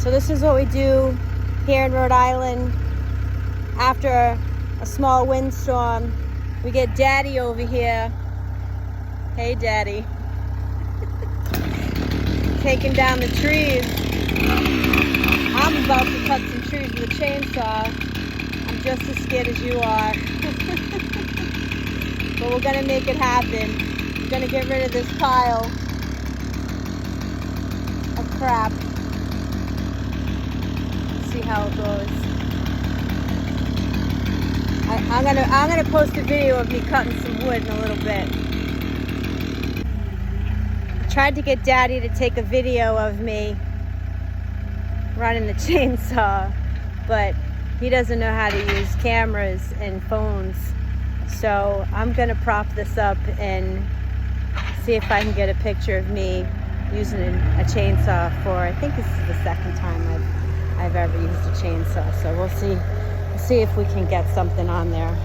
So this is what we do here in Rhode Island after a small windstorm. We get Daddy over here. Hey, Daddy. Taking down the trees. I'm about to cut some trees with a chainsaw. I'm just as scared as you are. But we're gonna make it happen. We're gonna get rid of this pile of crap. See how it goes. I'm gonna post a video of me cutting some wood in a little bit. I tried to get Daddy to take a video of me running the chainsaw, but he doesn't know how to use cameras and phones. So I'm gonna prop this up and see if I can get a picture of me using a chainsaw for, I think this is the second time I've ever used a chainsaw. So we'll see if we can get something on there.